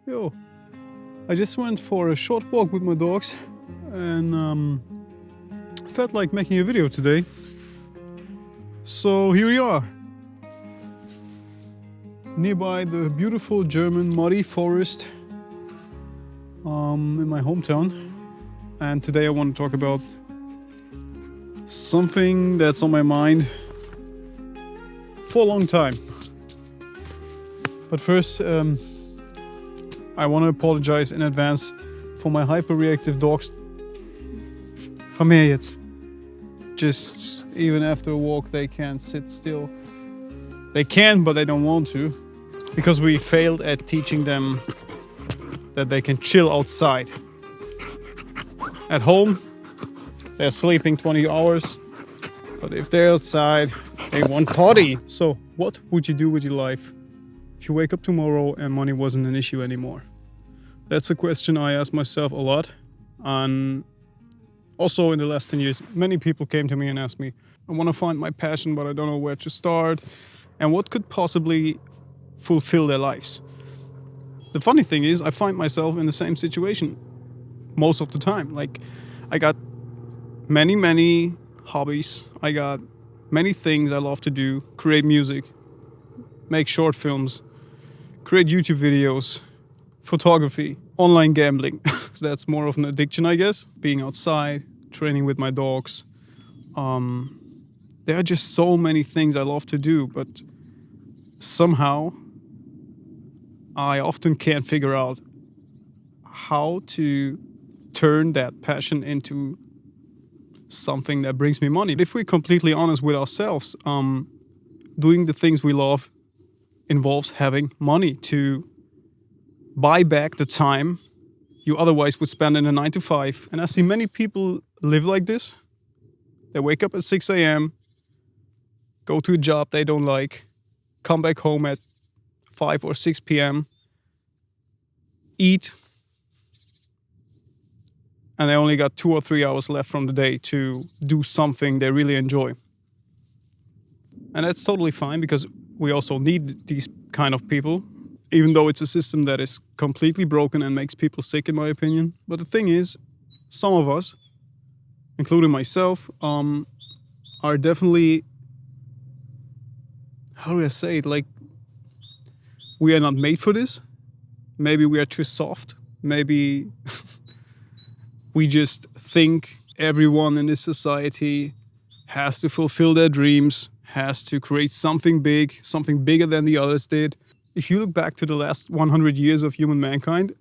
Yo, I just went for a short walk with my dogs and felt like making a video today. So here we are. Nearby the beautiful German muddy forest in my hometown. And today I want to talk about something that's on my mind for a long time. But first, I want to apologize in advance for my hyperreactive dogs. Come here jetzt. Just even after a walk, they can't sit still. They can, but they don't want to. Because we failed at teaching them that they can chill outside. At home, they're sleeping 20 hours. But if they're outside, they want potty. So what would you do with your life if you wake up tomorrow and money wasn't an issue anymore? That's a question I ask myself a lot. And also in the last 10 years, many people came to me and asked me, I want to find my passion, but I don't know where to start. And what could possibly fulfill their lives? The funny thing is, I find myself in the same situation most of the time. Like, I got many hobbies. I got many things I love to do. Create music, make short films, create YouTube videos, photography, online gambling. That's more of an addiction, I guess. Being outside, training with my dogs. There are just so many things I love to do, but somehow I often can't figure out how to turn that passion into something that brings me money. If we're completely honest with ourselves, doing the things we love involves having money to buy back the time you otherwise would spend in a 9 to 5. And I see many people live like this. They wake up at 6 a.m., go to a job they don't like, come back home at 5 or 6 p.m., eat, and they only got 2 or 3 hours left from the day to do something they really enjoy. And that's totally fine because we also need these kind of people, even though it's a system that is completely broken and makes people sick, in my opinion. But the thing is, some of us, including myself, are definitely, how do I say it, like, we are not made for this. Maybe we are too soft. Maybe we just think everyone in this society has to fulfill their dreams, has to create something big, something bigger than the others did. If you look back to the last 100 years of human mankind,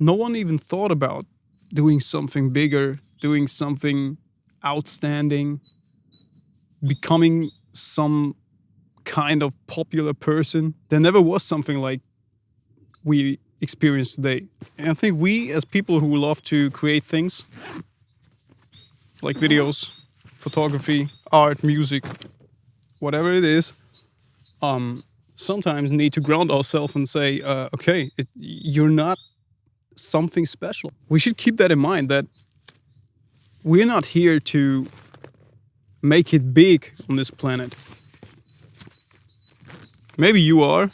no one even thought about doing something bigger, doing something outstanding, becoming some kind of popular person. There never was something like we experience today. And I think we, as people who love to create things, like videos, photography, art, music, whatever it is, sometimes need to ground ourselves and say, okay, you're not something special. We should keep that in mind, that we're not here to make it big on this planet. Maybe you are,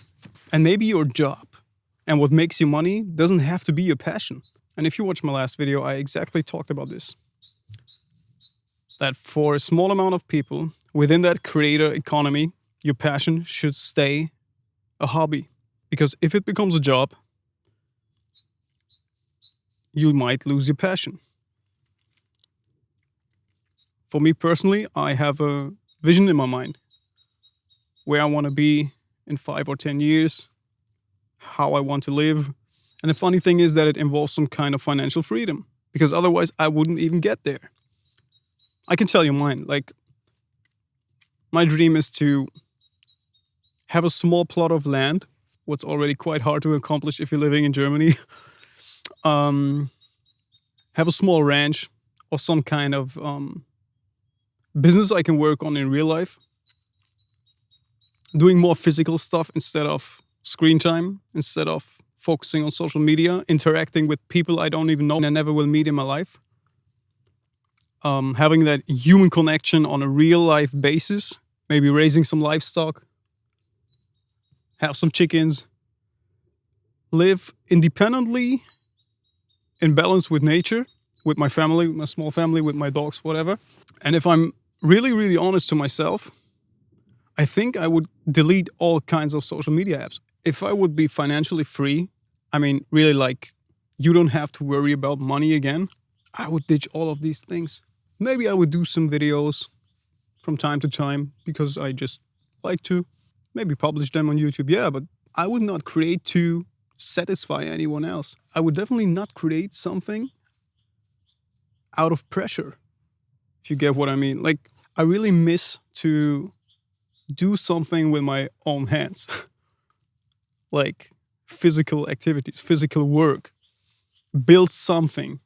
and maybe your job and what makes you money doesn't have to be your passion. And if you watch my last video, I exactly talked about this. That for a small amount of people within that creator economy, your passion should stay a hobby. Because if it becomes a job, you might lose your passion. For me personally, I have a vision in my mind where I want to be in 5 or 10 years, how I want to live. And the funny thing is that it involves some kind of financial freedom, because otherwise I wouldn't even get there. I can tell you mine. Like, my dream is to have a small plot of land, what's already quite hard to accomplish if you're living in Germany. Have a small ranch or some kind of business I can work on in real life. Doing more physical stuff instead of screen time, instead of focusing on social media, interacting with people I don't even know and I never will meet in my life. Having that human connection on a real life basis, maybe raising some livestock, have some chickens, live independently in balance with nature, with my family, with my small family, with my dogs, whatever. And if I'm really, really honest to myself, I think I would delete all kinds of social media apps. If I would be financially free, I mean, really like, you don't have to worry about money again, I would ditch all of these things. Maybe I would do some videos from time to time because I just like to. Maybe publish them on YouTube, yeah, but I would not create to satisfy anyone else. I would definitely not create something out of pressure, if you get what I mean. Like, I really miss to do something with my own hands. Like physical activities, physical work, build something.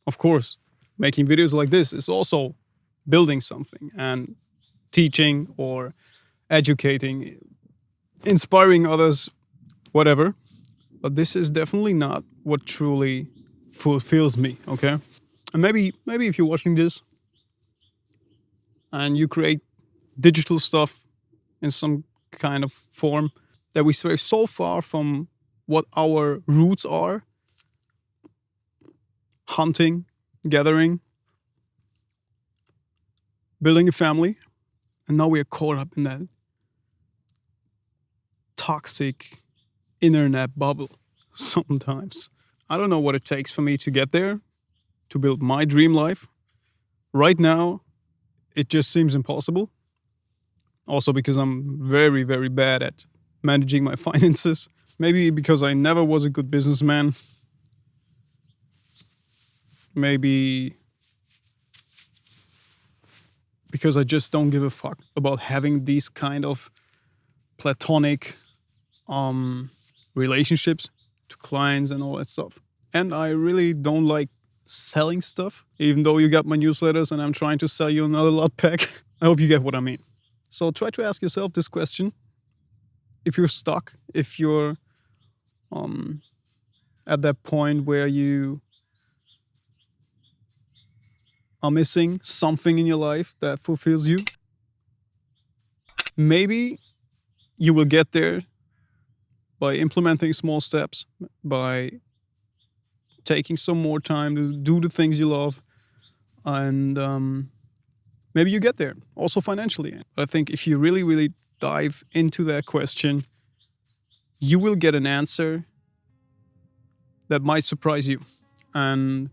Of course, making videos like this is also building something and teaching or educating, inspiring others, whatever. But this is definitely not what truly fulfills me, okay? And maybe if you're watching this and you create digital stuff in some kind of form, that we stray so far from what our roots are, hunting, gathering, building a family, and now we are caught up in that toxic internet bubble sometimes. I don't know what it takes for me to get there, to build my dream life. Right now, it just seems impossible. Also because I'm very, very bad at managing my finances. Maybe because I never was a good businessman. Maybe because I just don't give a fuck about having these kind of platonic relationships to clients and all that stuff. And I really don't like selling stuff, even though you got my newsletters and I'm trying to sell you another lot pack. I hope you get what I mean. So try to ask yourself this question. If you're stuck, if you're at that point where you are missing something in your life that fulfills you, maybe you will get there by implementing small steps, by taking some more time to do the things you love, and maybe you get there, also financially. But I think if you really, really dive into that question, you will get an answer that might surprise you. And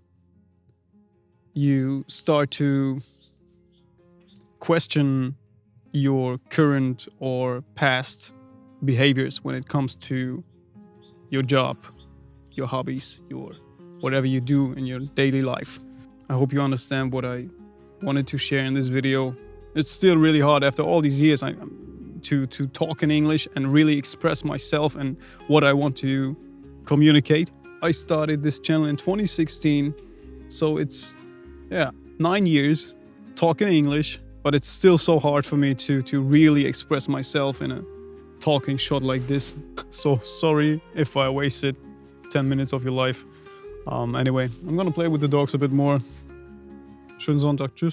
you start to question your current or past behaviors when it comes to your job, your hobbies, your whatever you do in your daily life. I hope you understand what I wanted to share in this video. It's still really hard after all these years to talk in English and really express myself and what I want to communicate. I started this channel in 2016, so it's 9 years talking English, but it's still so hard for me to really express myself in a talking shot like this. So sorry if I wasted 10 minutes of your life. Anyway, I'm gonna play with the dogs a bit more. Schönen Sonntag, tschüss.